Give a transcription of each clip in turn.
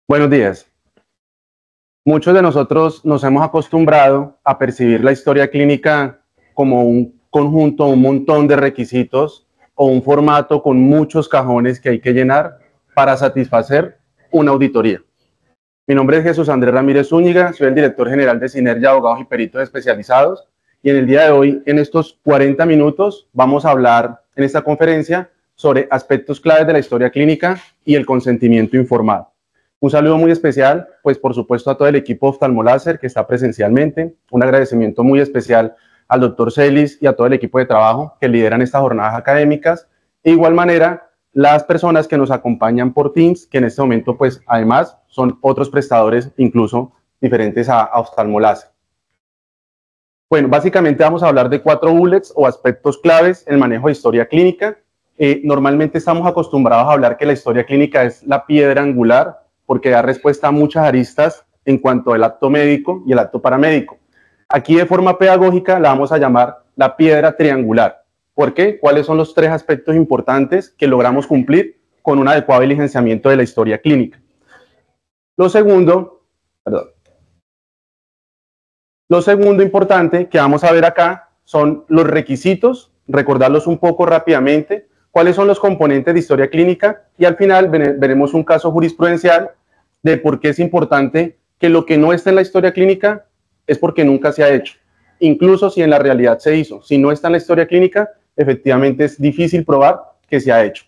Buenos días. Muchos de nosotros nos hemos acostumbrado a percibir la historia clínica como un conjunto, un montón de requisitos o un formato con muchos cajones que hay que llenar para satisfacer una auditoría. Mi nombre es Jesús Andrés Ramírez Zúñiga, soy el director general de Sinergia Abogados y Peritos Especializados y en el día de hoy, en estos 40 minutos, vamos a hablar en esta conferencia sobre aspectos claves de la historia clínica y el consentimiento informado. Un saludo muy especial, pues por supuesto a todo el equipo Oftalmoláser que está presencialmente, un agradecimiento muy especial al doctor Celis y a todo el equipo de trabajo que lideran estas jornadas académicas. De igual manera, las personas que nos acompañan por Teams, que en este momento pues además son otros prestadores incluso diferentes a Oftalmoláser. Bueno, básicamente vamos a hablar de 4 bullets o aspectos claves en el manejo de historia clínica. Normalmente estamos acostumbrados a hablar que la historia clínica es la piedra angular porque da respuesta a muchas aristas en cuanto al acto médico y el acto paramédico. Aquí de forma pedagógica la vamos a llamar la piedra triangular. ¿Por qué? ¿Cuáles son los 3 aspectos importantes que logramos cumplir con un adecuado diligenciamiento de la historia clínica? Lo segundo importante que vamos a ver acá son los requisitos, recordarlos un poco rápidamente, cuáles son los componentes de historia clínica y al final veremos un caso jurisprudencial de por qué es importante que lo que no está en la historia clínica es porque nunca se ha hecho. Incluso si en la realidad se hizo, si no está en la historia clínica, efectivamente es difícil probar que se ha hecho.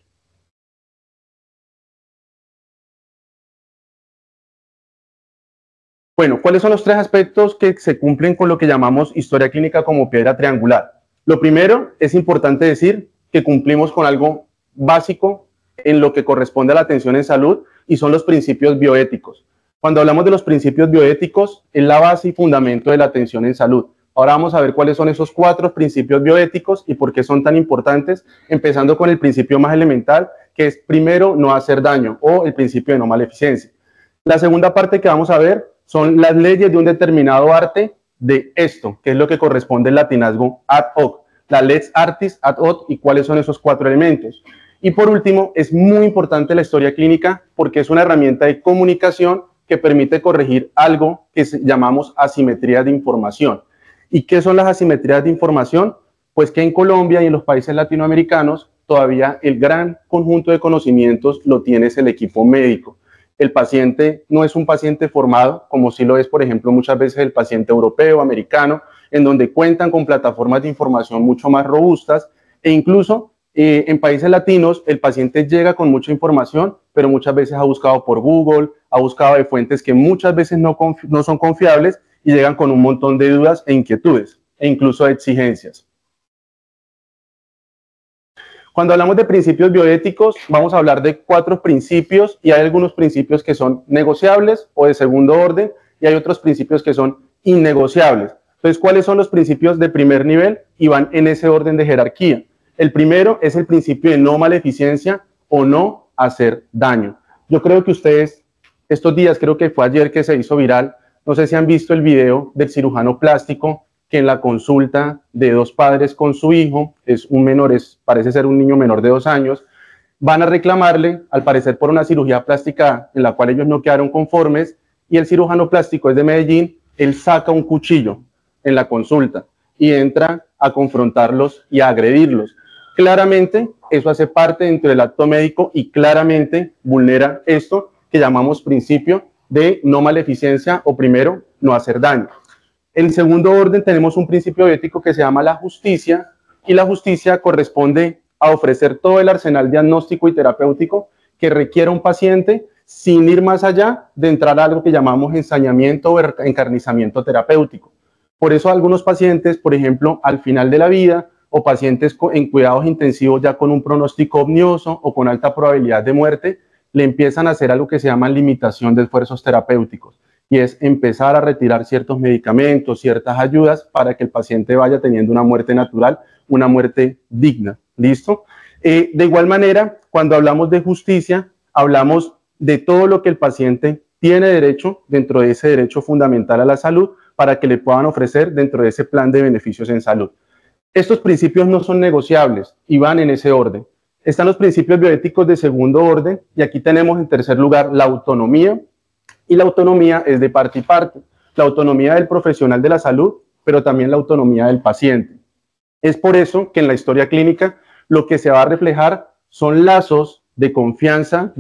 Bueno, ¿cuáles son los 3 aspectos que se cumplen con lo que llamamos historia clínica como piedra triangular? Lo primero, es importante decir que cumplimos con algo básico en lo que corresponde a la atención en salud y son los principios bioéticos. Cuando hablamos de los principios bioéticos, es la base y fundamento de la atención en salud. Ahora vamos a ver cuáles son esos 4 principios bioéticos y por qué son tan importantes, empezando con el principio más elemental, que es primero no hacer daño o el principio de no maleficencia. La segunda parte que vamos a ver son las leyes de un determinado arte de esto, que es lo que corresponde al latinazgo ad hoc, la lex artis ad hoc y cuáles son esos 4 elementos. Y por último, es muy importante la historia clínica porque es una herramienta de comunicación que permite corregir algo que llamamos asimetrías de información. ¿Y qué son las asimetrías de información? Pues que en Colombia y en los países latinoamericanos todavía el gran conjunto de conocimientos lo tiene el equipo médico. El paciente no es un paciente formado, como sí lo es, por ejemplo, muchas veces el paciente europeo, americano, en donde cuentan con plataformas de información mucho más robustas e incluso en países latinos el paciente llega con mucha información, pero muchas veces ha buscado por Google, ha buscado de fuentes que muchas veces no son confiables y llegan con un montón de dudas e inquietudes e incluso de exigencias. Cuando hablamos de principios bioéticos, vamos a hablar de 4 principios y hay algunos principios que son negociables o de segundo orden y hay otros principios que son innegociables. Entonces, ¿cuáles son los principios de primer nivel? Y van en ese orden de jerarquía. El primero es el principio de no maleficencia o no hacer daño. Yo creo que ustedes, estos días, creo que fue ayer que se hizo viral, no sé si han visto el video del cirujano plástico que en la consulta de 2 padres con su hijo, es un menor, parece ser un niño menor de 2 años, van a reclamarle, al parecer por una cirugía plástica en la cual ellos no quedaron conformes, y el cirujano plástico es de Medellín, él saca un cuchillo en la consulta y entra a confrontarlos y a agredirlos. Claramente, eso hace parte dentro del acto médico y claramente vulnera esto que llamamos principio de no maleficencia o primero, no hacer daño. En segundo orden tenemos un principio ético que se llama la justicia y la justicia corresponde a ofrecer todo el arsenal diagnóstico y terapéutico que requiera un paciente sin ir más allá de entrar a algo que llamamos ensañamiento o encarnizamiento terapéutico. Por eso algunos pacientes, por ejemplo, al final de la vida o pacientes en cuidados intensivos ya con un pronóstico omnioso o con alta probabilidad de muerte, le empiezan a hacer algo que se llama limitación de esfuerzos terapéuticos. Y es empezar a retirar ciertos medicamentos, ciertas ayudas para que el paciente vaya teniendo una muerte natural, una muerte digna. ¿Listo? De igual manera, cuando hablamos de justicia, hablamos de todo lo que el paciente tiene derecho dentro de ese derecho fundamental a la salud para que le puedan ofrecer dentro de ese plan de beneficios en salud. Estos principios no son negociables y van en ese orden. Están los principios bioéticos de segundo orden y aquí tenemos en tercer lugar la autonomía, Y la autonomía es de parte y parte. La autonomía del profesional de la salud, pero también la autonomía del paciente. Es por eso que en la historia clínica lo que se va a reflejar son lazos de confianza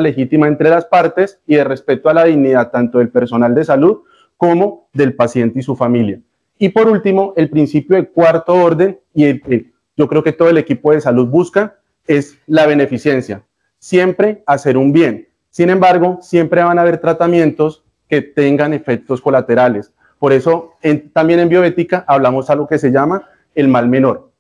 legítima entre las partes y de respeto a la dignidad tanto del personal de salud como del paciente y su familia. Y por último, el principio de cuarto orden, y el que yo creo que todo el equipo de salud busca, es la beneficencia. Siempre hacer un bien. Sin embargo, siempre van a haber tratamientos que tengan efectos colaterales. Por eso, también en bioética hablamos de algo que se llama el mal menor.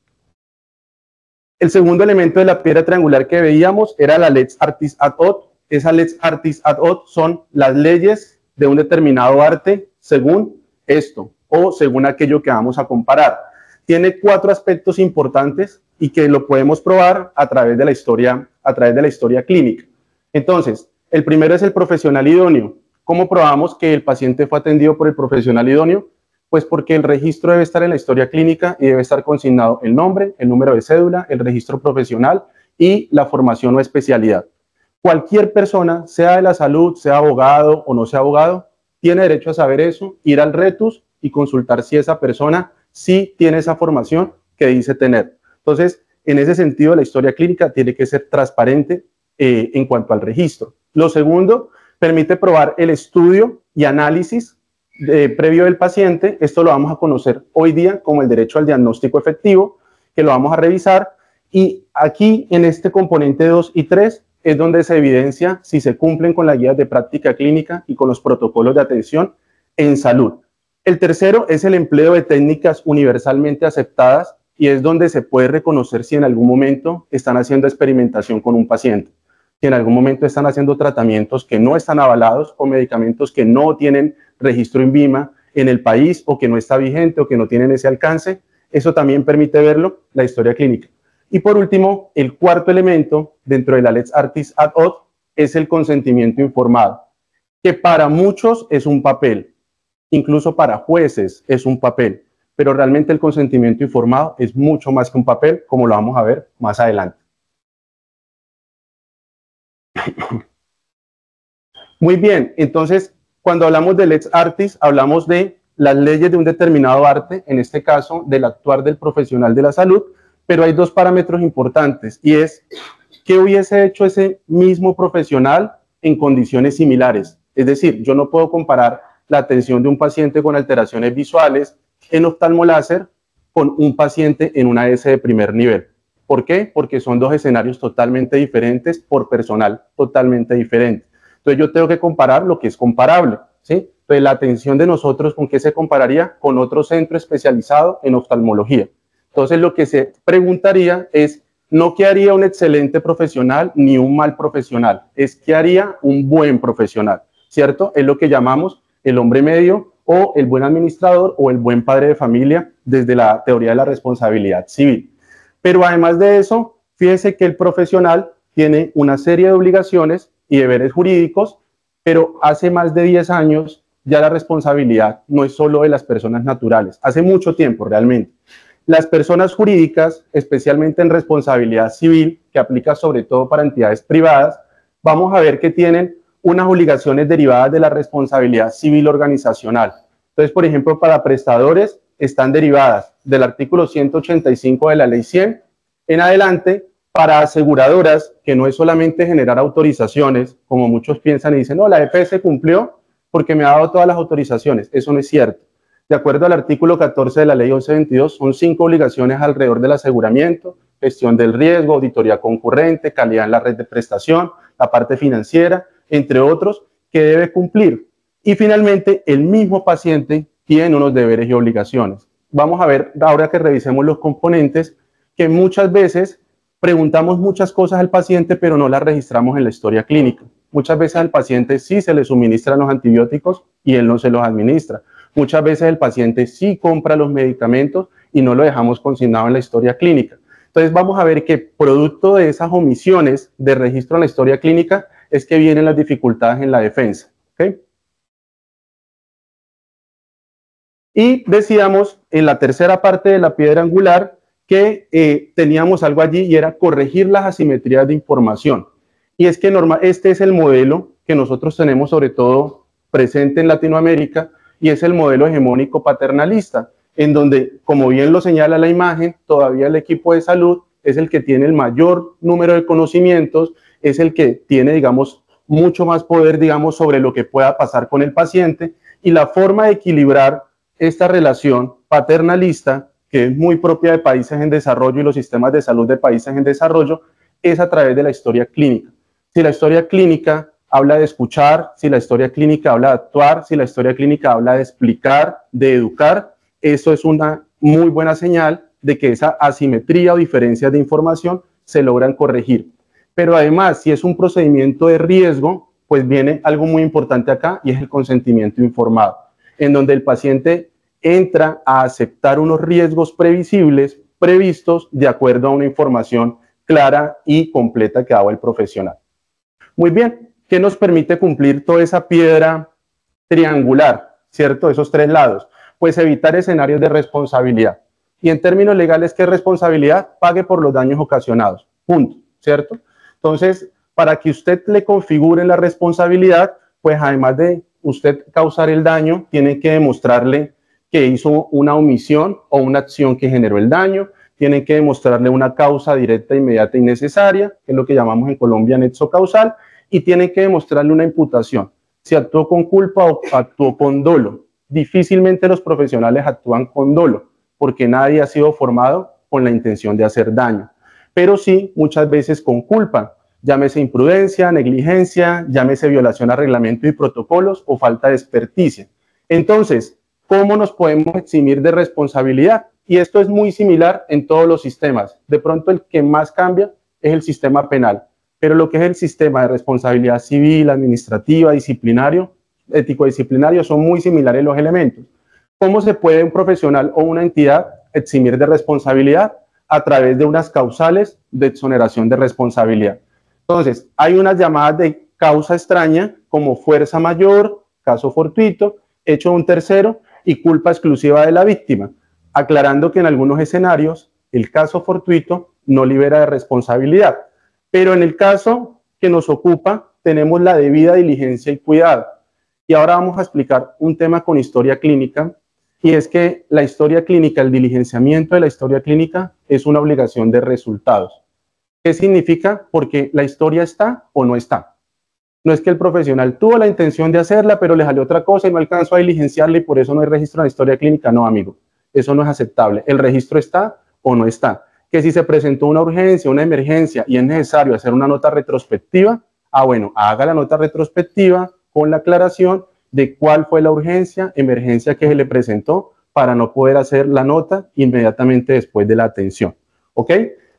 El segundo elemento de la piedra triangular que veíamos era la lex artis ad hoc. Esas lex artis ad hoc son las leyes de un determinado arte según esto o según aquello que vamos a comparar. Tiene 4 aspectos importantes y que lo podemos probar a través de la historia clínica. Entonces, el primero es el profesional idóneo. ¿Cómo probamos que el paciente fue atendido por el profesional idóneo? Pues porque el registro debe estar en la historia clínica y debe estar consignado el nombre, el número de cédula, el registro profesional y la formación o especialidad. Cualquier persona, sea de la salud, sea abogado o no sea abogado, tiene derecho a saber eso, ir al RETUS y consultar si esa persona sí tiene esa formación que dice tener. Entonces, en ese sentido, la historia clínica tiene que ser transparente en cuanto al registro. Lo segundo, permite probar el estudio y análisis previo del paciente. Esto lo vamos a conocer hoy día como el derecho al diagnóstico efectivo, que lo vamos a revisar. Y aquí, en este componente 2 y 3, es donde se evidencia si se cumplen con las guías de práctica clínica y con los protocolos de atención en salud. El tercero es el empleo de técnicas universalmente aceptadas y es donde se puede reconocer si en algún momento están haciendo experimentación con un paciente, si en algún momento están haciendo tratamientos que no están avalados o medicamentos que no tienen registro INVIMA en el país o que no está vigente o que no tienen ese alcance. Eso también permite verlo, la historia clínica. Y por último, el cuarto elemento dentro de la lex artis ad hoc es el consentimiento informado, que para muchos es un papel, incluso para jueces es un papel, pero realmente el consentimiento informado es mucho más que un papel, como lo vamos a ver más adelante. Muy bien, entonces, cuando hablamos de lex artis, hablamos de las leyes de un determinado arte, en este caso, del actuar del profesional de la salud, pero hay 2 parámetros importantes, y es ¿qué hubiese hecho ese mismo profesional en condiciones similares? Es decir, yo no puedo comparar la atención de un paciente con alteraciones visuales en oftalmoláser con un paciente en una AS de primer nivel. ¿Por qué? Porque son 2 escenarios totalmente diferentes por personal totalmente diferente. Entonces yo tengo que comparar lo que es comparable, ¿sí? Entonces la atención de nosotros, ¿con qué se compararía? Con otro centro especializado en oftalmología. Entonces lo que se preguntaría es, no qué haría un excelente profesional ni un mal profesional, es qué haría un buen profesional, ¿cierto? Es lo que llamamos el hombre medio o el buen administrador o el buen padre de familia desde la teoría de la responsabilidad civil. Pero además de eso, fíjese que el profesional tiene una serie de obligaciones y deberes jurídicos, pero hace más de 10 años ya la responsabilidad no es solo de las personas naturales, hace mucho tiempo realmente. Las personas jurídicas, especialmente en responsabilidad civil, que aplica sobre todo para entidades privadas, vamos a ver que tienen unas obligaciones derivadas de la responsabilidad civil organizacional. Entonces, por ejemplo, para prestadores están derivadas del artículo 185 de la ley 100 en adelante. Para aseguradoras, que no es solamente generar autorizaciones, como muchos piensan y dicen, no, la EPS cumplió porque me ha dado todas las autorizaciones. Eso no es cierto. De acuerdo al artículo 14 de la ley 1122, son 5 obligaciones alrededor del aseguramiento: gestión del riesgo, auditoría concurrente, calidad en la red de prestación, la parte financiera, entre otros, que debe cumplir. Y finalmente, el mismo paciente tiene unos deberes y obligaciones. Vamos a ver, ahora que revisemos los componentes, que muchas veces preguntamos muchas cosas al paciente, pero no las registramos en la historia clínica. Muchas veces al paciente sí se le suministran los antibióticos y él no se los administra. Muchas veces el paciente sí compra los medicamentos y no lo dejamos consignado en la historia clínica. Entonces vamos a ver que producto de esas omisiones de registro en la historia clínica es que vienen las dificultades en la defensa. ¿Okay? Y decíamos en la tercera parte de la piedra angular que teníamos algo allí y era corregir las asimetrías de información. Y es que este es el modelo que nosotros tenemos sobre todo presente en Latinoamérica, y es el modelo hegemónico paternalista, en donde, como bien lo señala la imagen, todavía el equipo de salud es el que tiene el mayor número de conocimientos, es el que tiene, digamos, mucho más poder, digamos, sobre lo que pueda pasar con el paciente, y la forma de equilibrar esta relación paternalista, que es muy propia de países en desarrollo y los sistemas de salud de países en desarrollo, es a través de la historia clínica. Si la historia clínica habla de escuchar, si la historia clínica habla de actuar, si la historia clínica habla de explicar, de educar, eso es una muy buena señal de que esa asimetría o diferencias de información se logran corregir. Pero además, si es un procedimiento de riesgo, pues viene algo muy importante acá, y es el consentimiento informado, en donde el paciente entra a aceptar unos riesgos previsibles, previstos, de acuerdo a una información clara y completa que ha dado el profesional. Muy bien, ¿qué nos permite cumplir toda esa piedra triangular, cierto? Esos tres lados. Pues evitar escenarios de responsabilidad. Y en términos legales, ¿qué es responsabilidad? Pague por los daños ocasionados. Punto, ¿cierto? Entonces, para que usted le configure la responsabilidad, pues además de usted causar el daño, tiene que demostrarle que hizo una omisión o una acción que generó el daño, tiene que demostrarle una causa directa, inmediata y necesaria, que es lo que llamamos en Colombia nexo causal, y tiene que demostrarle una imputación, si actuó con culpa o actuó con dolo. Difícilmente los profesionales actúan con dolo, porque nadie ha sido formado con la intención de hacer daño, pero sí muchas veces con culpa, llámese imprudencia, negligencia, llámese violación a reglamento y protocolos o falta de experticia. Entonces, ¿cómo nos podemos eximir de responsabilidad? Y esto es muy similar en todos los sistemas. De pronto el que más cambia es el sistema penal, pero lo que es el sistema de responsabilidad civil, administrativa, disciplinario, ético-disciplinario, son muy similares los elementos. ¿Cómo se puede un profesional o una entidad eximir de responsabilidad? A través de unas causales de exoneración de responsabilidad. Entonces, hay unas llamadas de causa extraña, como fuerza mayor, caso fortuito, hecho de un tercero y culpa exclusiva de la víctima, aclarando que en algunos escenarios el caso fortuito no libera de responsabilidad, pero en el caso que nos ocupa tenemos la debida diligencia y cuidado. Y ahora vamos a explicar un tema con historia clínica, y es que la historia clínica, el diligenciamiento de la historia clínica es una obligación de resultados. ¿Qué significa? Porque la historia está o no está. No es que el profesional tuvo la intención de hacerla, pero le salió otra cosa y no alcanzó a diligenciarla y por eso no hay registro en la historia clínica. No, amigo, eso no es aceptable. El registro está o no está. Que si se presentó una urgencia, una emergencia y es necesario hacer una nota retrospectiva, bueno, haga la nota retrospectiva con la aclaración de cuál fue la urgencia, emergencia que se le presentó para no poder hacer la nota inmediatamente después de la atención. ¿Ok?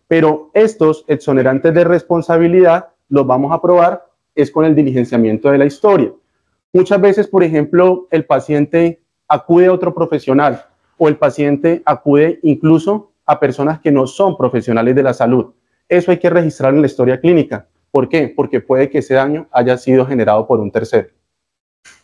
Pero estos exonerantes de responsabilidad los vamos a probar es con el diligenciamiento de la historia. Muchas veces, por ejemplo, el paciente acude a otro profesional o el paciente acude incluso a personas que no son profesionales de la salud. Eso hay que registrarlo en la historia clínica. ¿Por qué? Porque puede que ese daño haya sido generado por un tercero.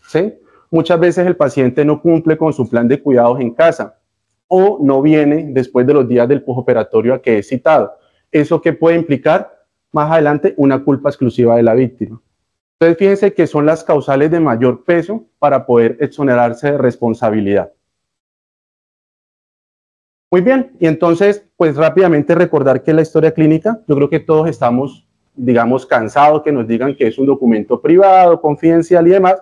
¿Sí? Muchas veces el paciente no cumple con su plan de cuidados en casa o no viene después de los días del postoperatorio a que es citado. ¿Eso qué puede implicar? Más adelante, una culpa exclusiva de la víctima. Entonces, fíjense que son las causales de mayor peso para poder exonerarse de responsabilidad. Muy bien, y entonces, pues rápidamente recordar que la historia clínica, yo creo que todos estamos, digamos, cansados que nos digan que es un documento privado, confidencial y demás,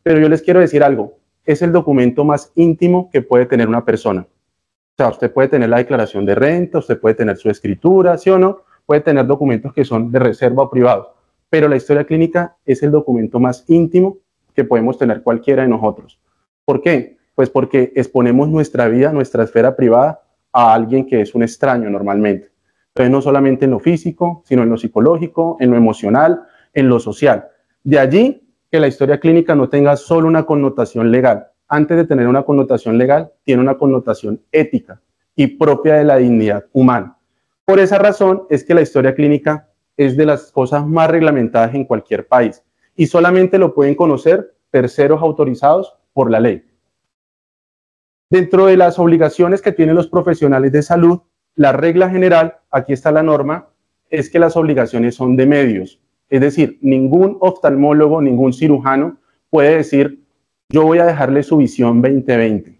pero yo les quiero decir algo, es el documento más íntimo que puede tener una persona. O sea, usted puede tener la declaración de renta, usted puede tener su escritura, ¿sí o no? Puede tener documentos que son de reserva o privados, pero la historia clínica es el documento más íntimo que podemos tener cualquiera de nosotros. ¿Por qué? Pues porque exponemos nuestra vida, nuestra esfera privada a alguien que es un extraño normalmente. Entonces, no solamente en lo físico, sino en lo psicológico, en lo emocional, en lo social. De allí que la historia clínica no tenga solo una connotación legal. Antes de tener una connotación legal, tiene una connotación ética y propia de la dignidad humana. Por esa razón es que la historia clínica es de las cosas más reglamentadas en cualquier país y solamente lo pueden conocer terceros autorizados por la ley. Dentro de las obligaciones que tienen los profesionales de salud, la regla general, aquí está la norma, es que las obligaciones son de medios. Es decir, ningún oftalmólogo, ningún cirujano puede decir, yo voy a dejarle su visión 2020.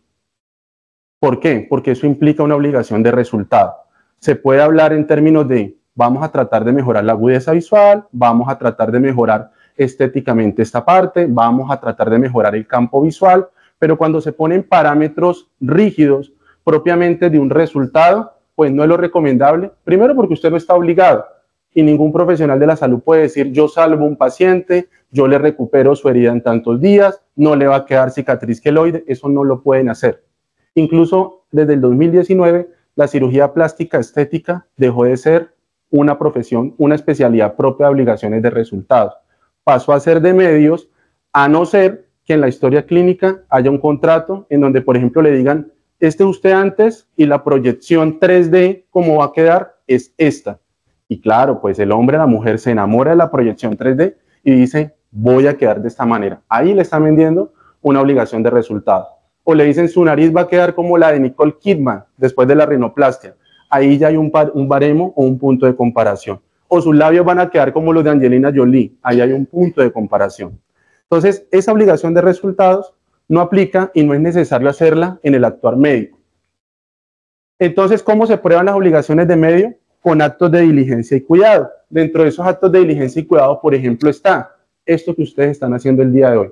¿Por qué? Porque eso implica una obligación de resultado. Se puede hablar en términos de vamos a tratar de mejorar la agudeza visual, vamos a tratar de mejorar estéticamente esta parte, vamos a tratar de mejorar el campo visual, pero cuando se ponen parámetros rígidos propiamente de un resultado, pues no es lo recomendable. Primero porque usted no está obligado y ningún profesional de la salud puede decir yo salvo un paciente, yo le recupero su herida en tantos días, no le va a quedar cicatriz queloide, eso no lo pueden hacer. Incluso desde el 2019, la cirugía plástica estética dejó de ser una profesión, una especialidad propia de obligaciones de resultados. Pasó a ser de medios, a no ser que en la historia clínica haya un contrato en donde, por ejemplo, le digan, este es usted antes y la proyección 3D, como va a quedar, es esta. Y claro, pues el hombre, la mujer se enamora de la proyección 3D y dice, voy a quedar de esta manera. Ahí le están vendiendo una obligación de resultado. O le dicen, su nariz va a quedar como la de Nicole Kidman después de la rinoplastia. Ahí ya hay un baremo o un punto de comparación. O sus labios van a quedar como los de Angelina Jolie. Ahí hay un punto de comparación. Entonces, esa obligación de resultados no aplica y no es necesario hacerla en el actuar médico. Entonces, ¿cómo se prueban las obligaciones de medio? Con actos de diligencia y cuidado. Dentro de esos actos de diligencia y cuidado, por ejemplo, está esto que ustedes están haciendo el día de hoy.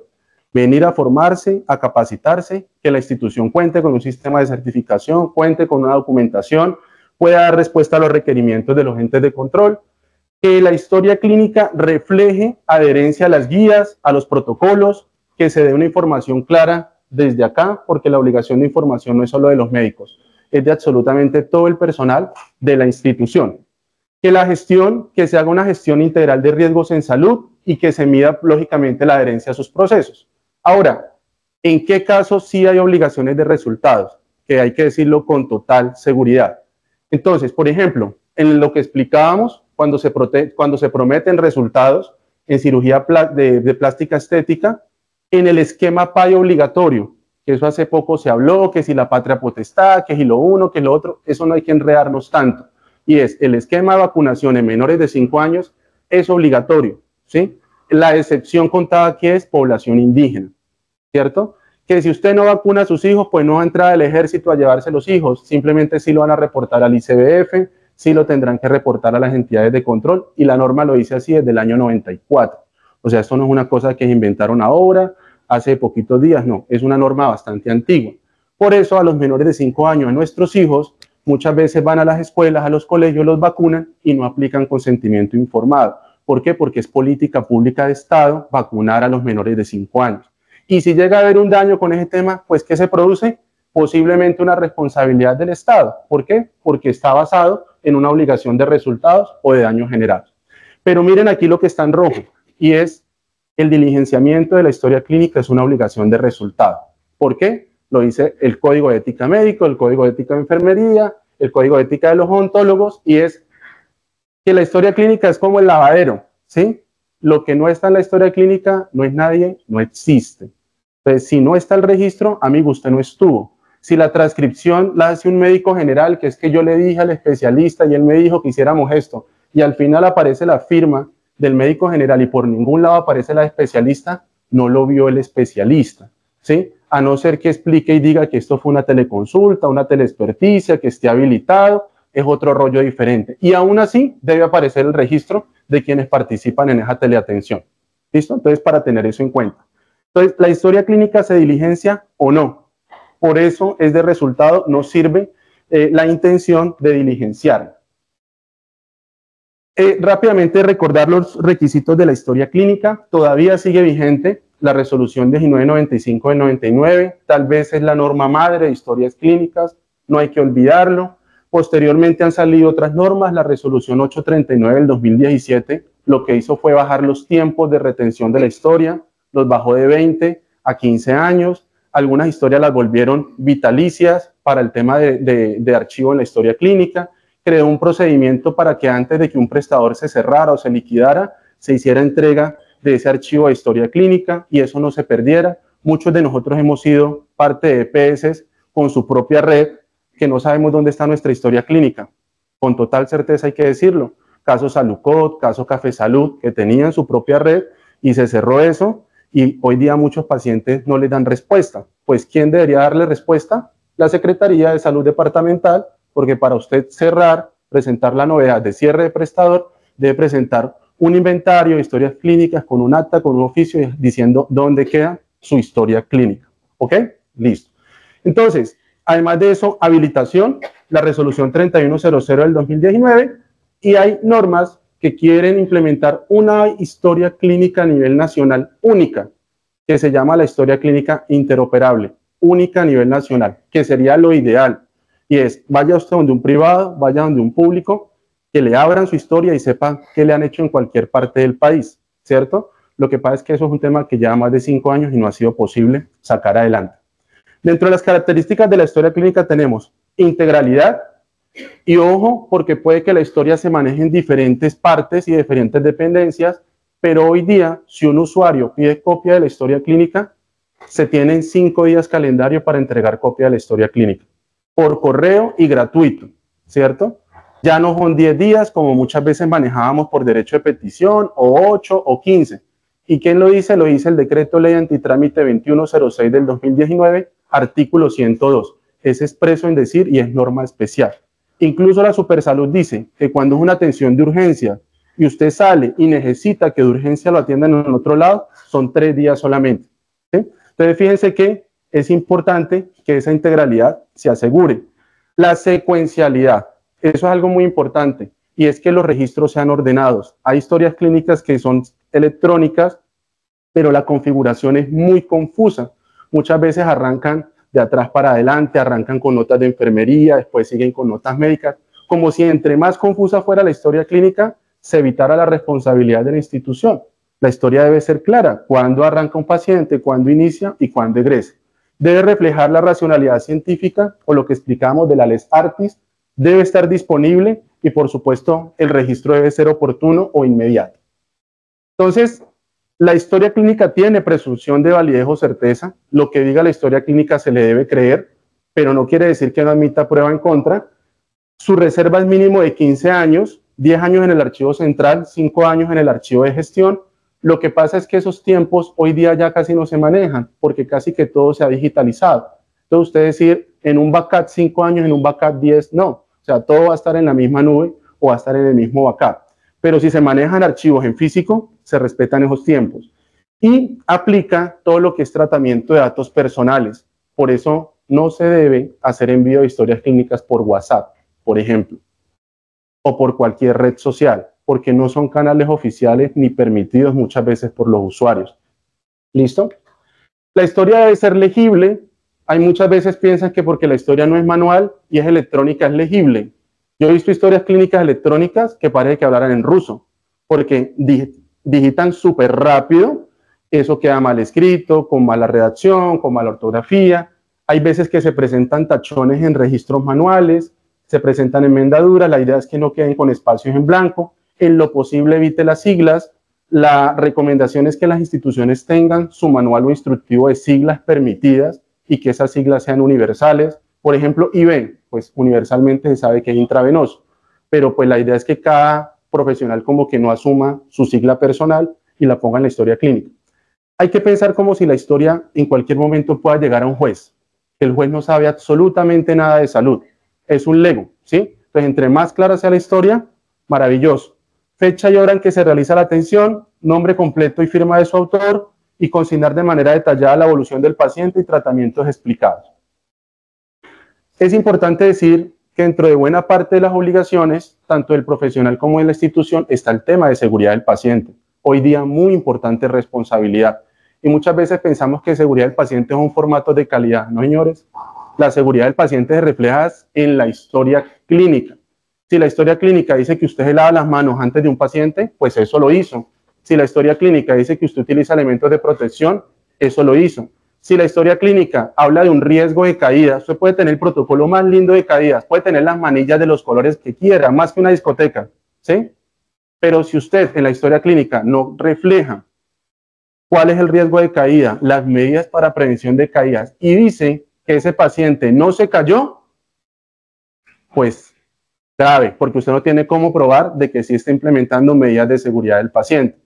Venir a formarse, a capacitarse, que la institución cuente con un sistema de certificación, cuente con una documentación, pueda dar respuesta a los requerimientos de los entes de control, que la historia clínica refleje adherencia a las guías, a los protocolos, que se dé una información clara desde acá, porque la obligación de información no es solo de los médicos, es de absolutamente todo el personal de la institución. Que la gestión, que se haga una gestión integral de riesgos en salud y que se mida lógicamente la adherencia a sus procesos. Ahora, ¿en qué casos sí hay obligaciones de resultados? Que hay que decirlo con total seguridad. Entonces, por ejemplo, en lo que explicábamos, cuando se prometen resultados en cirugía de plástica estética, en el esquema PAI obligatorio, que eso hace poco se habló, que si la patria potestad, que si lo uno, que lo otro, eso no hay que enredarnos tanto. Y es el esquema de vacunación en menores de 5 años es obligatorio, ¿sí? La excepción contada aquí es población indígena, ¿cierto? Que si usted no vacuna a sus hijos, pues no va a entrar al ejército a llevarse los hijos, simplemente sí lo van a reportar al ICBF, sí lo tendrán que reportar a las entidades de control, y la norma lo dice así desde el año 94. O sea, esto no es una cosa que inventaron ahora, hace poquitos días, no, es una norma bastante antigua. Por eso a los menores de 5 años, a nuestros hijos, muchas veces van a las escuelas, a los colegios, los vacunan y no aplican consentimiento informado. ¿Por qué? Porque es política pública de Estado vacunar a los menores de 5 años. Y si llega a haber un daño con ese tema, pues ¿qué se produce? Posiblemente una responsabilidad del Estado. ¿Por qué? Porque está basado en una obligación de resultados o de daños generados. Pero miren aquí lo que está en rojo, y es el diligenciamiento de la historia clínica es una obligación de resultado. ¿Por qué? Lo dice el Código de Ética Médico, el Código de Ética de Enfermería, el Código de Ética de los Odontólogos, y es que la historia clínica es como el lavadero, ¿sí? Lo que no está en la historia clínica no es nadie, no existe. Entonces, si no está el registro, amigo, usted no estuvo. Si la transcripción la hace un médico general, que es que yo le dije al especialista y él me dijo que hiciéramos esto, y al final aparece la firma del médico general y por ningún lado aparece la especialista, no lo vio el especialista, ¿sí? A no ser que explique y diga que esto fue una teleconsulta, una teleexperticia, que esté habilitado, es otro rollo diferente. Y aún así debe aparecer el registro de quienes participan en esa teleatención. ¿Listo? Entonces, para tener eso en cuenta. Entonces, ¿la historia clínica se diligencia o no? Por eso es de resultado, no sirve la intención de diligenciar. Rápidamente recordar los requisitos de la historia clínica. Todavía sigue vigente la resolución 1995 del 99, tal vez es la norma madre de historias clínicas, no hay que olvidarlo. Posteriormente han salido otras normas, la resolución 839 del 2017 lo que hizo fue bajar los tiempos de retención de la historia, los bajó de 20 a 15 años, algunas historias las volvieron vitalicias para el tema de archivo en la historia clínica, creó un procedimiento para que antes de que un prestador se cerrara o se liquidara, se hiciera entrega de ese archivo de historia clínica y eso no se perdiera. Muchos de nosotros hemos sido parte de EPS con su propia red que no sabemos dónde está nuestra historia clínica. Con total certeza hay que decirlo. Caso Salucot, caso Café Salud, que tenían su propia red y se cerró eso y hoy día muchos pacientes no les dan respuesta. Pues, ¿quién debería darle respuesta? La Secretaría de Salud Departamental, porque para usted cerrar, presentar la novedad de cierre de prestador, debe presentar un inventario de historias clínicas con un acta, con un oficio diciendo dónde queda su historia clínica. ¿Ok? Listo. Entonces, además de eso, habilitación, la resolución 3100 del 2019, y hay normas que quieren implementar una historia clínica a nivel nacional única, que se llama la historia clínica interoperable, única a nivel nacional, que sería lo ideal. Y es, vaya usted donde un privado, vaya donde un público, que le abran su historia y sepan qué le han hecho en cualquier parte del país, ¿cierto? Lo que pasa es que eso es un tema que lleva más de 5 años y no ha sido posible sacar adelante. Dentro de las características de la historia clínica tenemos integralidad, y ojo, porque puede que la historia se maneje en diferentes partes y diferentes dependencias, pero hoy día, si un usuario pide copia de la historia clínica, se tienen 5 días calendario para entregar copia de la historia clínica, por correo y gratuito, ¿cierto? Ya no son 10 días, como muchas veces manejábamos por derecho de petición, o 8 o 15. ¿Y quién lo dice? Lo dice el Decreto Ley Antitrámite 2106 del 2019, artículo 102. Es expreso en decir y es norma especial. Incluso la Supersalud dice que cuando es una atención de urgencia y usted sale y necesita que de urgencia lo atiendan en otro lado, son 3 días solamente. ¿Sí? Entonces, fíjense que es importante que esa integralidad se asegure. La secuencialidad, eso es algo muy importante, y es que los registros sean ordenados. Hay historias clínicas que son electrónicas, pero la configuración es muy confusa. Muchas veces arrancan de atrás para adelante, arrancan con notas de enfermería, después siguen con notas médicas, como si entre más confusa fuera la historia clínica, se evitara la responsabilidad de la institución. La historia debe ser clara, cuándo arranca un paciente, cuándo inicia y cuándo egresa. Debe reflejar la racionalidad científica o lo que explicamos de la Lex Artis, debe estar disponible y, por supuesto, el registro debe ser oportuno o inmediato. Entonces, la historia clínica tiene presunción de validez o certeza. Lo que diga la historia clínica se le debe creer, pero no quiere decir que no admita prueba en contra. Su reserva es mínimo de 15 años, 10 años en el archivo central, 5 años en el archivo de gestión. Lo que pasa es que esos tiempos hoy día ya casi no se manejan, porque casi que todo se ha digitalizado. Entonces, usted decir, en un backup 5 años, en un backup 10, no. O sea, todo va a estar en la misma nube o va a estar en el mismo backup. Pero si se manejan archivos en físico, se respetan esos tiempos. Y aplica todo lo que es tratamiento de datos personales. Por eso no se debe hacer envío de historias clínicas por WhatsApp, por ejemplo, o por cualquier red social, porque no son canales oficiales ni permitidos muchas veces por los usuarios. ¿Listo? La historia debe ser legible. Hay muchas veces piensan que porque la historia no es manual y es electrónica es legible. Yo he visto historias clínicas electrónicas que parece que hablaran en ruso, porque digitan súper rápido, eso queda mal escrito, con mala redacción, con mala ortografía. Hay veces que se presentan tachones en registros manuales, se presentan enmendaduras, la idea es que no queden con espacios en blanco, en lo posible evite las siglas. La recomendación es que las instituciones tengan su manual o instructivo de siglas permitidas y que esas siglas sean universales. Por ejemplo, IV, pues universalmente se sabe que es intravenoso, pero pues la idea es que cada profesional como que no asuma su sigla personal y la ponga en la historia clínica. Hay que pensar como si la historia en cualquier momento pueda llegar a un juez. El juez no sabe absolutamente nada de salud, es un lego, ¿sí? Entonces, entre más clara sea la historia, maravilloso. Fecha y hora en que se realiza la atención, nombre completo y firma de su autor, y consignar de manera detallada la evolución del paciente y tratamientos explicados. Es importante decir que dentro de buena parte de las obligaciones, tanto del profesional como de la institución, está el tema de seguridad del paciente. Hoy día muy importante responsabilidad. Y muchas veces pensamos que seguridad del paciente es un formato de calidad. No, señores. La seguridad del paciente se refleja en la historia clínica. Si la historia clínica dice que usted se lava las manos antes de un paciente, pues eso lo hizo. Si la historia clínica dice que usted utiliza elementos de protección, eso lo hizo. Si la historia clínica habla de un riesgo de caída, usted puede tener el protocolo más lindo de caídas, puede tener las manillas de los colores que quiera, más que una discoteca, ¿sí? Pero si usted en la historia clínica no refleja cuál es el riesgo de caída, las medidas para prevención de caídas y dice que ese paciente no se cayó, pues grave, porque usted no tiene cómo probar de que sí está implementando medidas de seguridad del paciente.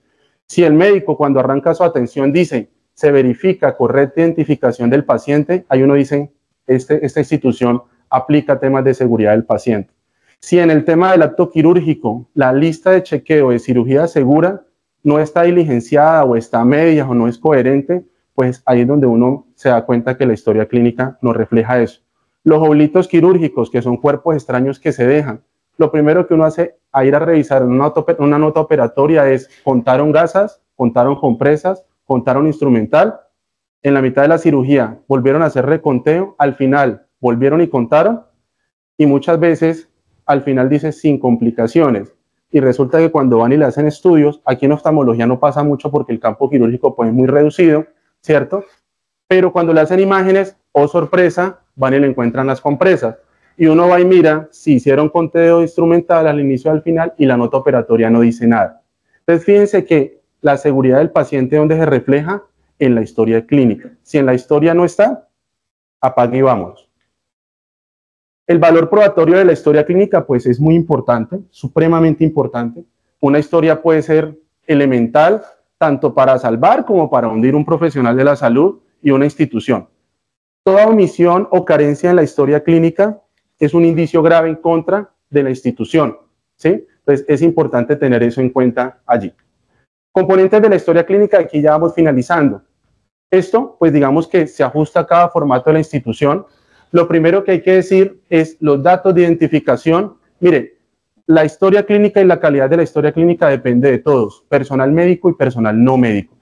Si el médico cuando arranca su atención dice se verifica correcta identificación del paciente, ahí uno dice, esta institución aplica temas de seguridad del paciente. Si en el tema del acto quirúrgico, la lista de chequeo de cirugía segura no está diligenciada o está a medias o no es coherente, pues ahí es donde uno se da cuenta que la historia clínica nos refleja eso. Los oblitos quirúrgicos, que son cuerpos extraños que se dejan, lo primero que uno hace a ir a revisar una nota operatoria es contaron gasas, contaron compresas, contaron instrumental, en la mitad de la cirugía volvieron a hacer reconteo, al final volvieron y contaron, y muchas veces al final dice sin complicaciones, y resulta que cuando van y le hacen estudios, aquí en oftalmología no pasa mucho porque el campo quirúrgico pues es muy reducido, ¿cierto? Pero cuando le hacen imágenes, oh sorpresa, van y le encuentran las compresas, y uno va y mira si hicieron conteo instrumental al inicio y al final, y la nota operatoria no dice nada. Entonces fíjense que la seguridad del paciente, ¿dónde se refleja? En la historia clínica. Si en la historia no está, apague y vámonos. El valor probatorio de la historia clínica pues es muy importante, supremamente importante. Una historia puede ser elemental tanto para salvar como para hundir un profesional de la salud y una institución. Toda omisión o carencia en la historia clínica es un indicio grave en contra de la institución, ¿sí? Entonces es importante tener eso en cuenta allí. Componentes de la historia clínica, aquí ya vamos finalizando. Esto, pues digamos que se ajusta a cada formato de la institución. Lo primero que hay que decir es los datos de identificación. Mire, la historia clínica y la calidad de la historia clínica depende de todos, personal médico y personal no médico.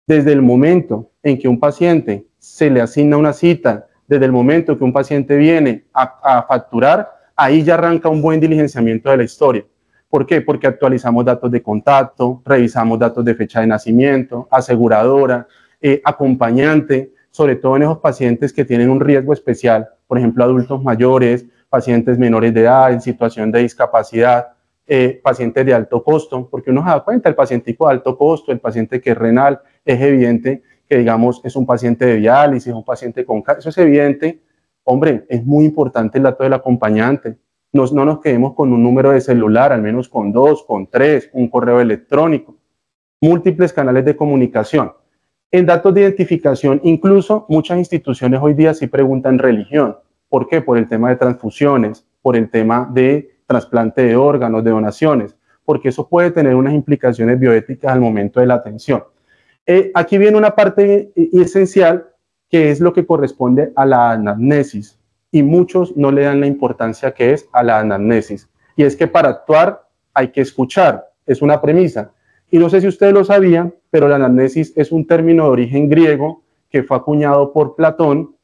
Desde el momento en que un paciente se le asigna una cita, desde el momento que un paciente viene a facturar, ahí ya arranca un buen diligenciamiento de la historia. ¿Por qué? Porque actualizamos datos de contacto, revisamos datos de fecha de nacimiento, aseguradora, acompañante, sobre todo en esos pacientes que tienen un riesgo especial, por ejemplo, adultos mayores, pacientes menores de edad, en situación de discapacidad, pacientes de alto costo, porque uno se da cuenta, el pacientico de alto costo, el paciente que es renal, es evidente que, digamos, es un paciente de diálisis, un paciente con cáncer, eso es evidente. Hombre, es muy importante el dato del acompañante. No nos quedemos con un número de celular, al menos con 2, con 3, un correo electrónico, múltiples canales de comunicación. En datos de identificación, incluso muchas instituciones hoy día sí preguntan religión. ¿Por qué? Por el tema de transfusiones, por el tema de trasplante de órganos, de donaciones, porque eso puede tener unas implicaciones bioéticas al momento de la atención. Aquí viene una parte esencial que es lo que corresponde a la anamnesis, y muchos no le dan la importancia que es a la anamnesis, y es que para actuar hay que escuchar, es una premisa. Y no sé si ustedes lo sabían, pero la anamnesis es un término de origen griego que fue acuñado por Platón,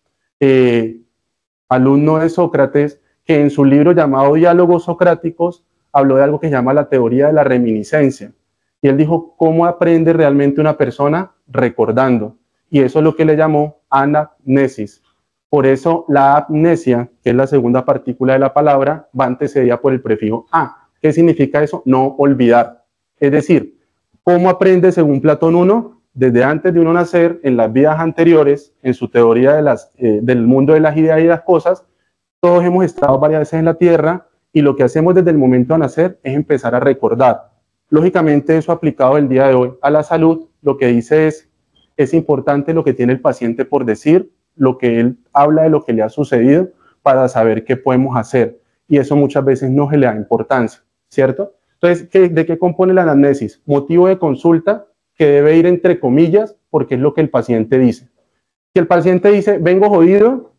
alumno de Sócrates, que en su libro llamado Diálogos Socráticos habló de algo que se llama la teoría de la reminiscencia. Y él dijo, ¿cómo aprende realmente una persona? Recordando. Y eso es lo que le llamó anamnesis. Por eso la amnesia, que es la segunda partícula de la palabra, va antecedida por el prefijo a. ¿Qué significa eso? No olvidar. Es decir, ¿cómo aprende según Platón 1? Desde antes de uno nacer, en las vidas anteriores, en su teoría del mundo de las ideas y las cosas, todos hemos estado varias veces en la Tierra y lo que hacemos desde el momento de nacer es empezar a recordar. Lógicamente, eso aplicado el día de hoy a la salud, lo que dice es importante lo que tiene el paciente por decir, lo que él habla de lo que le ha sucedido para saber qué podemos hacer. Y eso muchas veces no se le da importancia, ¿cierto? Entonces, ¿de qué compone la anamnesis? Motivo de consulta que debe ir entre comillas porque es lo que el paciente dice. Si el paciente dice, vengo jodido,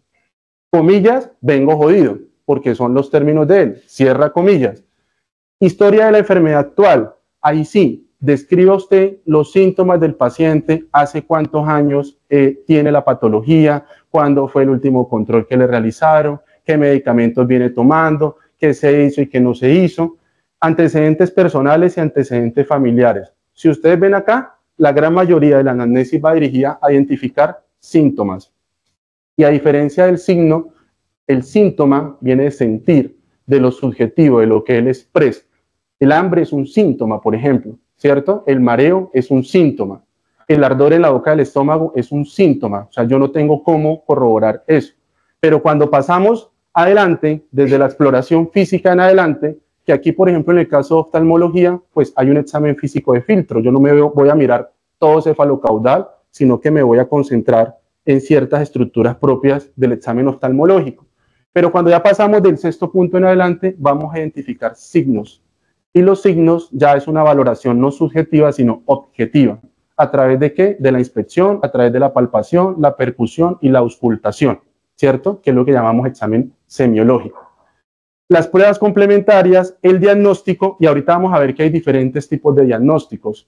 comillas, vengo jodido, porque son los términos de él, cierra comillas. Historia de la enfermedad actual, ahí sí, describa usted los síntomas del paciente, hace cuántos años tiene la patología, cuándo fue el último control que le realizaron, qué medicamentos viene tomando, qué se hizo y qué no se hizo, antecedentes personales y antecedentes familiares. Si ustedes ven acá, la gran mayoría de la anamnesis va dirigida a identificar síntomas. Y a diferencia del signo, el síntoma viene de sentir, de lo subjetivo, de lo que él expresa. El hambre es un síntoma, por ejemplo, ¿cierto? El mareo es un síntoma. El ardor en la boca del estómago es un síntoma. O sea, yo no tengo cómo corroborar eso. Pero cuando pasamos adelante, desde la exploración física en adelante, que aquí, por ejemplo, en el caso de oftalmología, pues hay un examen físico de filtro. Yo no me voy a mirar todo cefalocaudal, sino que me voy a concentrar en ciertas estructuras propias del examen oftalmológico. Pero cuando ya pasamos del sexto punto en adelante, vamos a identificar signos. Y los signos ya es una valoración no subjetiva, sino objetiva. ¿A través de qué? De la inspección, a través de la palpación, la percusión y la auscultación, ¿cierto? Que es lo que llamamos examen semiológico. Las pruebas complementarias, el diagnóstico, y ahorita vamos a ver que hay diferentes tipos de diagnósticos.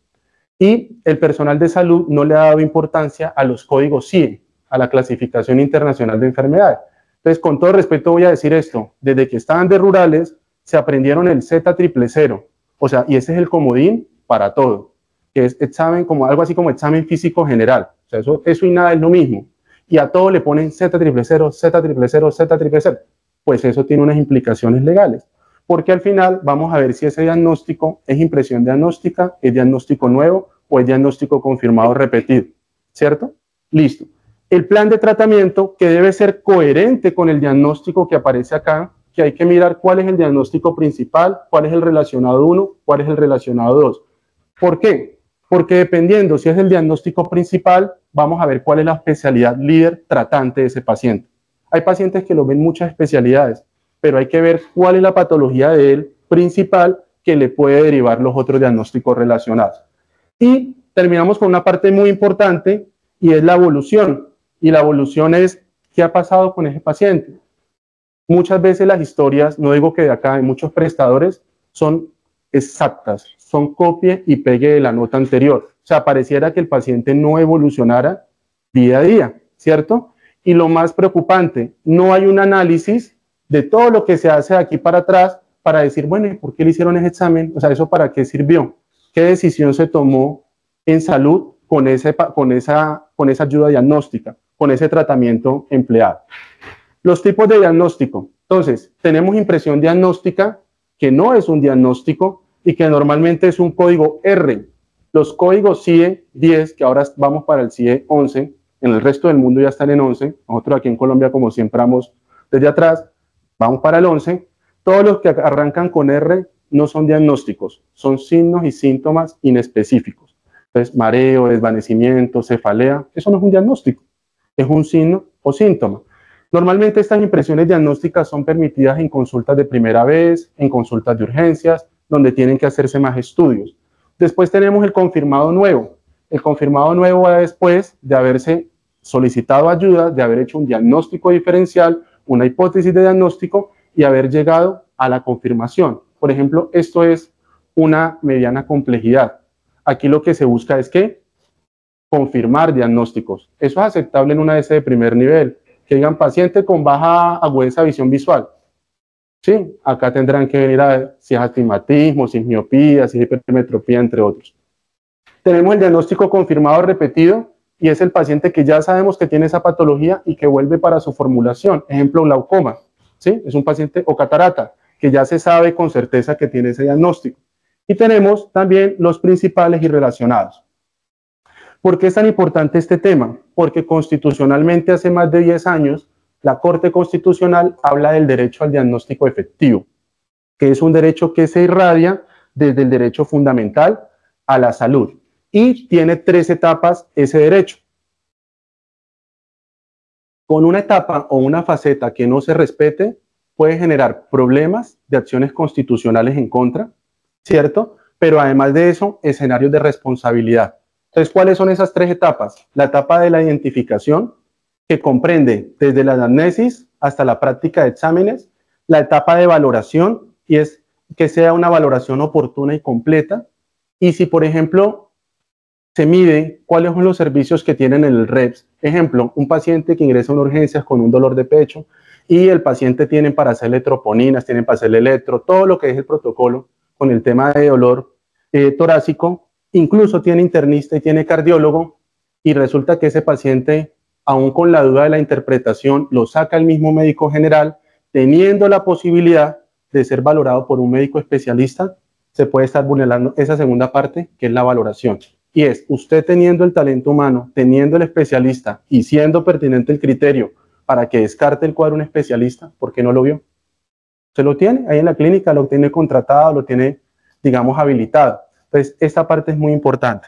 Y el personal de salud no le ha dado importancia a los códigos CIE, a la Clasificación Internacional de Enfermedades. Entonces, con todo respeto voy a decir esto, desde que estaban de rurales, se aprendieron el Z000, o sea, y ese es el comodín para todo, que es examen, como algo así como examen físico general, o sea, eso y nada es lo mismo, y a todo le ponen Z000, Z000, pues eso tiene unas implicaciones legales, porque al final vamos a ver si ese diagnóstico es impresión diagnóstica, es diagnóstico nuevo o es diagnóstico confirmado repetido, ¿cierto? Listo. El plan de tratamiento que debe ser coherente con el diagnóstico que aparece acá, que hay que mirar cuál es el diagnóstico principal, cuál es el relacionado 1, cuál es el relacionado 2. ¿Por qué? Porque dependiendo si es el diagnóstico principal, vamos a ver cuál es la especialidad líder tratante de ese paciente. Hay pacientes que lo ven muchas especialidades, pero hay que ver cuál es la patología de él principal que le puede derivar los otros diagnósticos relacionados. Y terminamos con una parte muy importante y es la evolución. Y la evolución es qué ha pasado con ese paciente. Muchas veces las historias, no digo que de acá, hay muchos prestadores, son exactas, son copia y pegue de la nota anterior. O sea, pareciera que el paciente no evolucionara día a día, ¿cierto? Y lo más preocupante, no hay un análisis de todo lo que se hace de aquí para atrás para decir, bueno, ¿y por qué le hicieron ese examen? O sea, ¿eso para qué sirvió? ¿Qué decisión se tomó en salud con esa ayuda diagnóstica, con ese tratamiento empleado? Los tipos de diagnóstico. Entonces, tenemos impresión diagnóstica, que no es un diagnóstico y que normalmente es un código R. Los códigos CIE 10, que ahora vamos para el CIE 11, en el resto del mundo ya están en 11, nosotros aquí en Colombia, como siempre vamos desde atrás, vamos para el 11. Todos los que arrancan con R no son diagnósticos, son signos y síntomas inespecíficos. Entonces, mareo, desvanecimiento, cefalea, eso no es un diagnóstico, es un signo o síntoma. Normalmente estas impresiones diagnósticas son permitidas en consultas de primera vez, en consultas de urgencias, donde tienen que hacerse más estudios. Después tenemos el confirmado nuevo. El confirmado nuevo va después de haberse solicitado ayuda, de haber hecho un diagnóstico diferencial, una hipótesis de diagnóstico y haber llegado a la confirmación. Por ejemplo, esto es una mediana complejidad. Aquí lo que se busca es que confirmar diagnósticos. Eso es aceptable en una S de primer nivel. Que digan paciente con baja agudeza visión visual. Sí, acá tendrán que venir a ver si es astigmatismo, si es miopía, si es hipermetropía, entre otros. Tenemos el diagnóstico confirmado repetido y es el paciente que ya sabemos que tiene esa patología y que vuelve para su formulación. Ejemplo, glaucoma. ¿Sí? Es un paciente o catarata que ya se sabe con certeza que tiene ese diagnóstico. Y tenemos también los principales y relacionados. ¿Por qué es tan importante este tema? Porque constitucionalmente hace más de 10 años la Corte Constitucional habla del derecho al diagnóstico efectivo, que es un derecho que se irradia desde el derecho fundamental a la salud y tiene 3 etapas ese derecho. Con una etapa o una faceta que no se respete puede generar problemas de acciones constitucionales en contra, ¿cierto? Pero además de eso, escenarios de responsabilidad. Entonces, ¿cuáles son esas 3 etapas? La etapa de la identificación, que comprende desde la anamnesis hasta la práctica de exámenes, la etapa de valoración, y es que sea una valoración oportuna y completa, y si, por ejemplo, se mide cuáles son los servicios que tienen el REPS. Ejemplo, un paciente que ingresa a una urgencias con un dolor de pecho, y el paciente tiene para hacerle troponinas, tienen para hacerle electro, todo lo que es el protocolo con el tema de dolor torácico, incluso tiene internista y tiene cardiólogo, y resulta que ese paciente, aún con la duda de la interpretación, lo saca el mismo médico general, teniendo la posibilidad de ser valorado por un médico especialista, se puede estar vulnerando esa segunda parte, que es la valoración. Y es, usted teniendo el talento humano, teniendo el especialista y siendo pertinente el criterio para que descarte el cuadro un especialista, ¿por qué no lo vio? Se lo tiene ahí en la clínica, lo tiene contratado, lo tiene, digamos, habilitado. Entonces, esta parte es muy importante.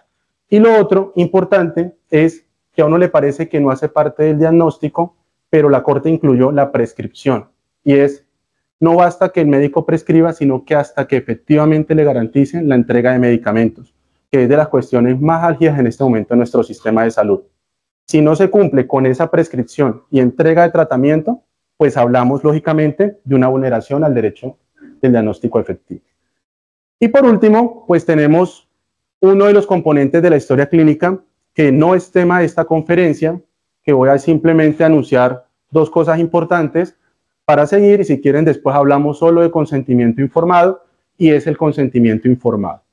Y lo otro importante es que a uno le parece que no hace parte del diagnóstico, pero la Corte incluyó la prescripción, y es: no basta que el médico prescriba, sino que hasta que efectivamente le garanticen la entrega de medicamentos, que es de las cuestiones más álgidas en este momento en nuestro sistema de salud. Si no se cumple con esa prescripción y entrega de tratamiento, pues hablamos lógicamente de una vulneración al derecho del diagnóstico efectivo. Y por último, pues tenemos uno de los componentes de la historia clínica que no es tema de esta conferencia, que voy a simplemente anunciar dos cosas importantes para seguir, y si quieren después hablamos solo de consentimiento informado, y es el consentimiento informado.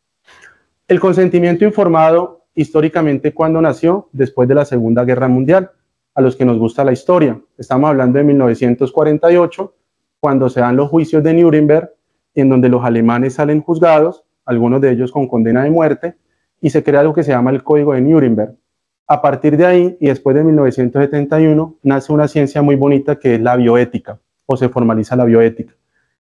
El consentimiento informado, históricamente, ¿cuándo nació? Después de la Segunda Guerra Mundial. A los que nos gusta la historia, estamos hablando de 1948, cuando se dan los juicios de Nuremberg, en donde los alemanes salen juzgados, algunos de ellos con condena de muerte, y se crea algo que se llama el Código de Nuremberg. A partir de ahí, y después de 1971, nace una ciencia muy bonita que es la bioética, o se formaliza la bioética.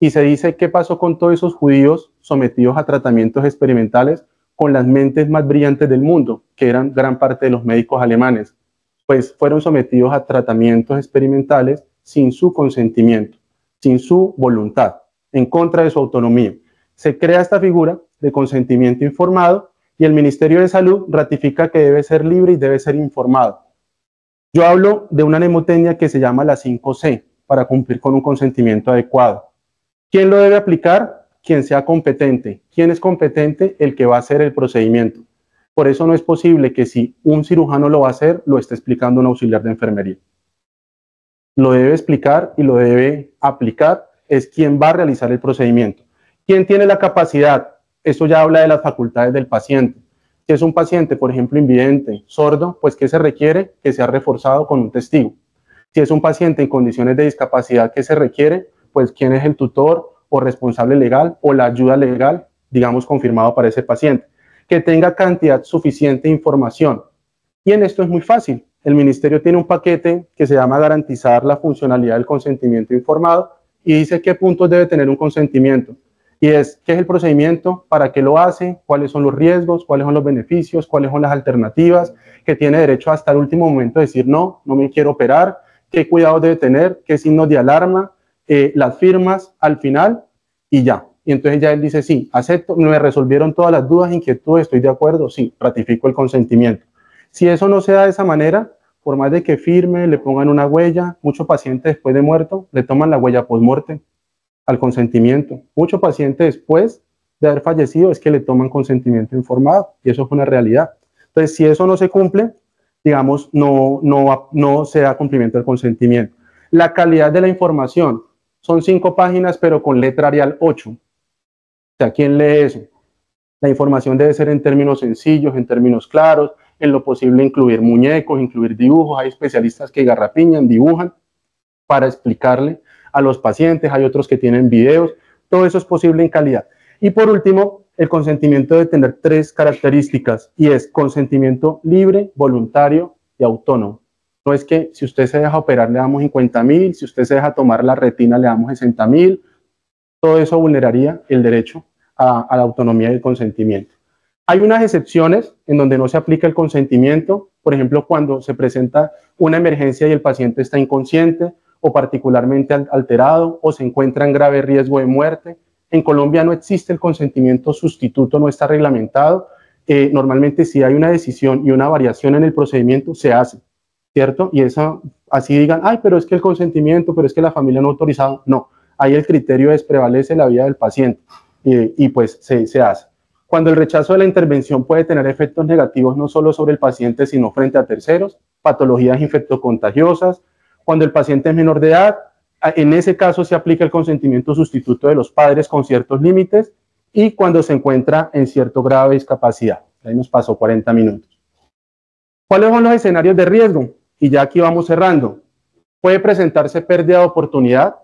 Y se dice: ¿qué pasó con todos esos judíos sometidos a tratamientos experimentales con las mentes más brillantes del mundo, que eran gran parte de los médicos alemanes? Pues fueron sometidos a tratamientos experimentales sin su consentimiento, sin su voluntad, en contra de su autonomía. Se crea esta figura de consentimiento informado, y el Ministerio de Salud ratifica que debe ser libre y debe ser informado. Yo hablo de una mnemotecnia que se llama la 5C, para cumplir con un consentimiento adecuado. ¿Quién lo debe aplicar? Quien sea competente. ¿Quién es competente? El que va a hacer el procedimiento. Por eso no es posible que, si un cirujano lo va a hacer, lo esté explicando un auxiliar de enfermería. Lo debe explicar y lo debe aplicar es quien va a realizar el procedimiento. ¿Quién tiene la capacidad? Esto ya habla de las facultades del paciente. Si es un paciente, por ejemplo, invidente, sordo, pues ¿qué se requiere? Que sea reforzado con un testigo. Si es un paciente en condiciones de discapacidad, ¿qué se requiere? Pues quién es el tutor o responsable legal o la ayuda legal, digamos, confirmado para ese paciente. Que tenga cantidad suficiente de información. Y en esto es muy fácil. El ministerio tiene un paquete que se llama garantizar la funcionalidad del consentimiento informado, y dice qué puntos debe tener un consentimiento. Y es: ¿qué es el procedimiento? ¿Para qué lo hace? ¿Cuáles son los riesgos? ¿Cuáles son los beneficios? ¿Cuáles son las alternativas? Que tiene derecho hasta el último momento de decir: no, no me quiero operar. ¿Qué cuidados debe tener? ¿Qué signos de alarma? Las firmas al final, y ya. Y entonces ya él dice: sí, acepto, me resolvieron todas las dudas, inquietudes, estoy de acuerdo, sí, ratifico el consentimiento. Si eso no se da de esa manera, por más de que firme, le pongan una huella, muchos pacientes después de muerto le toman la huella post-mortem al consentimiento. Muchos pacientes después de haber fallecido es que le toman consentimiento informado, y eso es una realidad. Entonces, si eso no se cumple, digamos, no se da cumplimiento del consentimiento. La calidad de la información: son 5 páginas, pero con letra Arial 8. O sea, ¿quién lee eso? La información debe ser en términos sencillos, en términos claros, en lo posible incluir muñecos, incluir dibujos. Hay especialistas que garrapiñan, dibujan para explicarle a los pacientes, hay otros que tienen videos, todo eso es posible en calidad. Y por último, el consentimiento debe tener 3 características, y es consentimiento libre, voluntario y autónomo. No es que si usted se deja operar le damos 50.000, si usted se deja tomar la retina le damos 60.000, todo eso vulneraría el derecho a la autonomía y el consentimiento. Hay unas excepciones en donde no se aplica el consentimiento, por ejemplo, cuando se presenta una emergencia y el paciente está inconsciente o particularmente alterado o se encuentra en grave riesgo de muerte. En Colombia no existe el consentimiento sustituto, no está reglamentado. Normalmente, si hay una decisión y una variación en el procedimiento, se hace, ¿cierto? Y eso, así digan: ay, pero es que el consentimiento, pero es que la familia no ha autorizado. No, ahí el criterio es: prevalece la vida del paciente, y pues se hace. Cuando el rechazo de la intervención puede tener efectos negativos no solo sobre el paciente, sino frente a terceros, patologías infectocontagiosas. Cuando el paciente es menor de edad, en ese caso se aplica el consentimiento sustituto de los padres con ciertos límites, y cuando se encuentra en cierto grado de discapacidad. Ahí nos pasó 40 minutos. ¿Cuáles son los escenarios de riesgo? Y ya aquí vamos cerrando. Puede presentarse pérdida de oportunidad,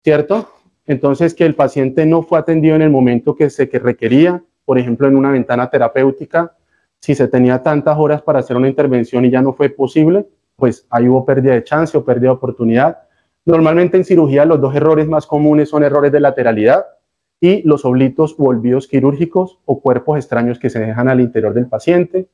¿cierto? Entonces, que el paciente no fue atendido en el momento que se requería, por ejemplo, en una ventana terapéutica. Si se tenía tantas horas para hacer una intervención y ya no fue posible, pues ahí hubo pérdida de chance o pérdida de oportunidad. Normalmente en cirugía los 2 errores más comunes son errores de lateralidad y los oblitos u olvidos quirúrgicos o cuerpos extraños que se dejan al interior del paciente.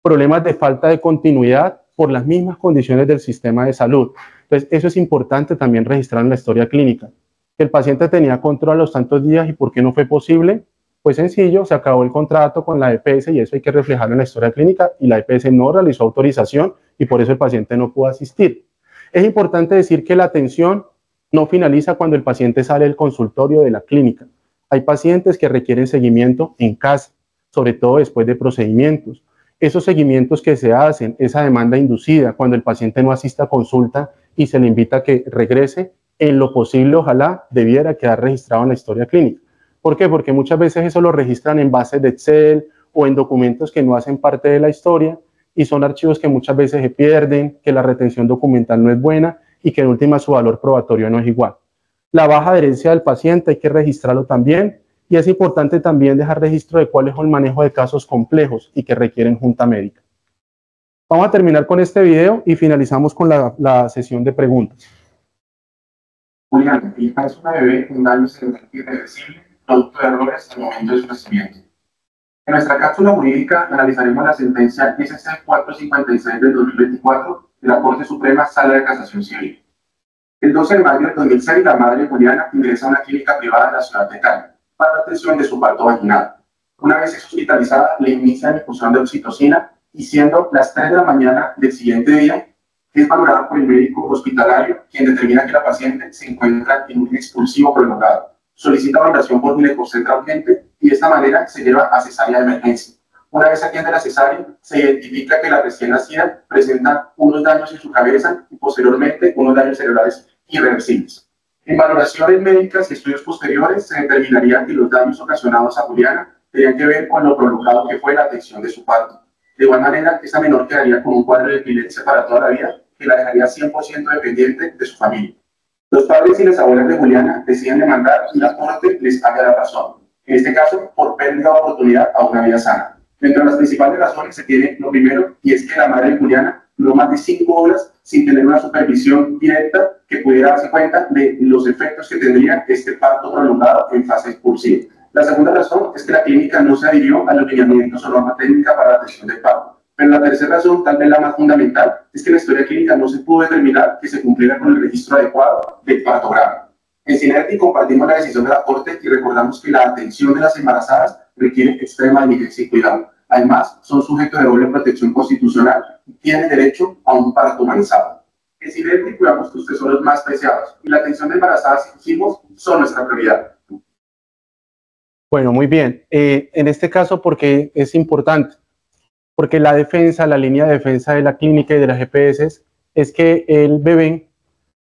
Problemas de falta de continuidad, por las mismas condiciones del sistema de salud. Entonces, eso es importante también registrar en la historia clínica. Que el paciente tenía control a los tantos días y por qué no fue posible, pues sencillo, se acabó el contrato con la EPS y eso hay que reflejarlo en la historia clínica y la EPS no realizó autorización y por eso el paciente no pudo asistir. Es importante decir que la atención no finaliza cuando el paciente sale del consultorio de la clínica. Hay pacientes que requieren seguimiento en casa, sobre todo después de procedimientos. Esos seguimientos que se hacen, esa demanda inducida, cuando el paciente no asiste a consulta y se le invita a que regrese, en lo posible, ojalá, debiera quedar registrado en la historia clínica. ¿Por qué? Porque muchas veces eso lo registran en bases de Excel o en documentos que no hacen parte de la historia y son archivos que muchas veces se pierden, que la retención documental no es buena y que en última su valor probatorio no es igual. La baja adherencia del paciente hay que registrarlo también y es importante también dejar registro de cuál es el manejo de casos complejos y que requieren junta médica. Vamos a terminar con este video y finalizamos con la sesión de preguntas. Julián, mi hija es una bebé con daño cerebral irreversible, producto de errores al momento de su nacimiento. En nuestra cápsula jurídica analizaremos la sentencia SC 456 del 2024 de la Corte Suprema Sala de Casación Civil. El 12 de mayo del 2006, la madre Juliana ingresa a una clínica privada en la ciudad de Cali para la atención de su parto vaginal. Una vez es hospitalizada, le inician infusión de oxitocina y siendo las 3 de la mañana del siguiente día, es valorada por el médico hospitalario, quien determina que la paciente se encuentra en un expulsivo prolongado. Solicita valoración por ginecocentra urgente y de esta manera se lleva a cesárea de emergencia. Una vez atiende la cesárea, se identifica que la recién nacida presenta unos daños en su cabeza y posteriormente unos daños cerebrales irreversibles. En valoraciones médicas y estudios posteriores se determinaría que los daños ocasionados a Juliana tenían que ver con lo prolongado que fue la atención de su parto. De igual manera, esta menor quedaría con un cuadro de epilepsia para toda la vida que la dejaría 100% dependiente de su familia. Los padres y las abuelas de Juliana deciden demandar y la Corte les cambia la razón. En este caso, por pérdida de oportunidad a una vida sana. Dentro de las principales razones se tiene lo primero, y es que la madre de Juliana duró más de 5 horas sin tener una supervisión directa que pudiera darse cuenta de los efectos que tendría este parto prolongado en fase expulsiva. La segunda razón es que la clínica no se adhirió a los lineamientos o norma técnica para la atención del parto. Pero la tercera razón, tal vez la más fundamental, es que en la historia clínica no se pudo determinar que se cumpliera con el registro adecuado del partograma. En Synergy compartimos la decisión de la Corte y recordamos que la atención de las embarazadas requiere extrema diligencia y cuidado. Además, son sujetos de doble protección constitucional y tienen derecho a un parto humanizado. En Synergy cuidamos que ustedes son los más preciados y la atención de embarazadas y sus hijos son nuestra prioridad. Bueno, muy bien. En este caso, ¿por qué es importante? Porque la defensa, la línea de defensa de la clínica y de las EPS es que el bebé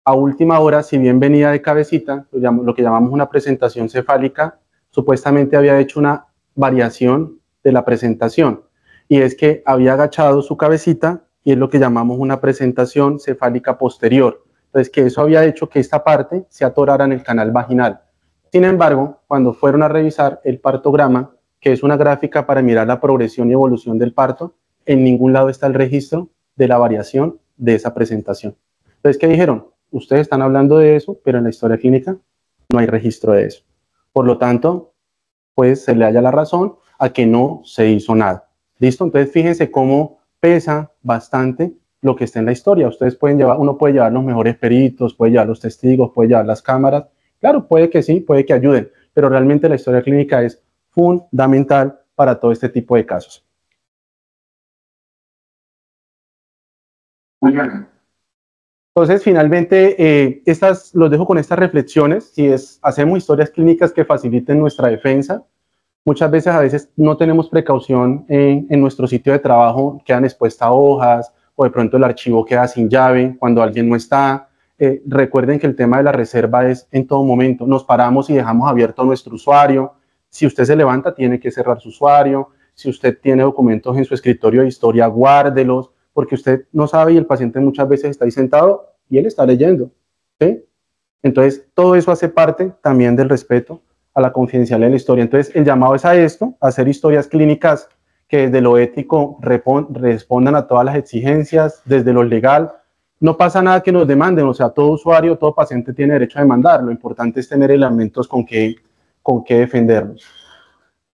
a última hora, si bien venía de cabecita, lo que llamamos una presentación cefálica, supuestamente había hecho una variación de la presentación y es que había agachado su cabecita y es lo que llamamos una presentación cefálica posterior. Entonces, que eso había hecho que esta parte se atorara en el canal vaginal. Sin embargo, cuando fueron a revisar el partograma, que es una gráfica para mirar la progresión y evolución del parto, en ningún lado está el registro de la variación de esa presentación. Entonces, ¿qué dijeron? Ustedes están hablando de eso, pero en la historia clínica no hay registro de eso. Por lo tanto, pues se le halla la razón a que no se hizo nada. ¿Listo? Entonces, fíjense cómo pesa bastante lo que está en la historia. Ustedes pueden llevar, uno puede llevar los mejores peritos, puede llevar los testigos, puede llevar las cámaras. Claro, puede que sí, puede que ayuden, pero realmente la historia clínica es fundamental para todo este tipo de casos. Muy bien. Entonces, finalmente, los dejo con estas reflexiones. Si hacemos historias clínicas que faciliten nuestra defensa, muchas veces no tenemos precaución en nuestro sitio de trabajo, quedan expuestas hojas o de pronto el archivo queda sin llave cuando alguien no está. Recuerden que el tema de la reserva es en todo momento. Nos paramos y dejamos abierto a nuestro usuario. Si usted se levanta, tiene que cerrar su usuario. Si usted tiene documentos en su escritorio de historia, guárdelos, porque usted no sabe y el paciente muchas veces está ahí sentado y él está leyendo, ¿sí? Entonces, todo eso hace parte también del respeto a la confidencialidad de la historia. Entonces, el llamado es a esto, a hacer historias clínicas que desde lo ético respondan a todas las exigencias, desde lo legal. No pasa nada que nos demanden, o sea, todo usuario, todo paciente tiene derecho a demandar. Lo importante es tener elementos con que defendernos.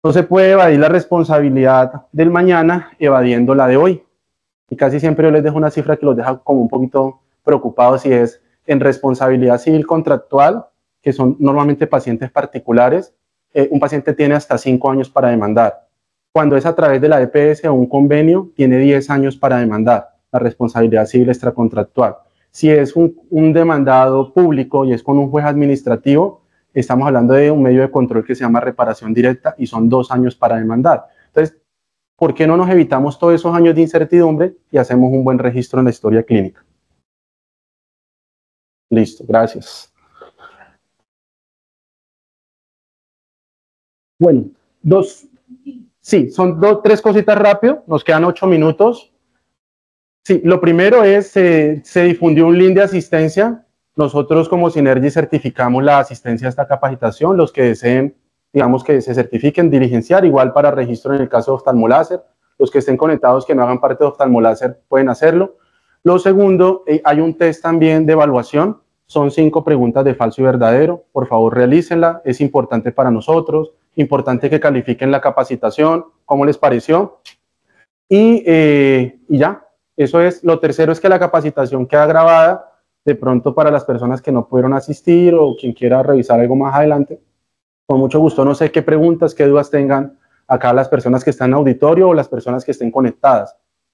No se puede evadir la responsabilidad del mañana evadiendo la de hoy. Y casi siempre yo les dejo una cifra que los deja como un poquito preocupados, y es en responsabilidad civil contractual, que son normalmente pacientes particulares, un paciente tiene hasta 5 años para demandar. Cuando es a través de la EPS o un convenio, tiene 10 años para demandar la responsabilidad civil extracontractual. Si es un demandado público y es con un juez administrativo, estamos hablando de un medio de control que se llama reparación directa y son 2 años para demandar. Entonces, ¿por qué no nos evitamos todos esos años de incertidumbre y hacemos un buen registro en la historia clínica? Listo, gracias. Bueno, son tres cositas rápido, nos quedan 8 minutos. Sí, lo primero es, se difundió un link de asistencia. Nosotros como Synergy certificamos la asistencia a esta capacitación. Los que deseen, digamos, que se certifiquen, diligenciar, igual para registro en el caso de oftalmoláser. Los que estén conectados, que no hagan parte de oftalmoláser, pueden hacerlo. Lo segundo, hay un test también de evaluación. Son 5 preguntas de falso y verdadero. Por favor, realícenla. Es importante para nosotros. Importante que califiquen la capacitación. ¿Cómo les pareció? Y ya. Eso es. Lo tercero es que la capacitación queda grabada, de pronto para las personas que no pudieron asistir o quien quiera revisar algo más adelante. Con mucho gusto, no sé qué preguntas, qué dudas tengan acá las personas que están en auditorio o las personas que estén conectadas.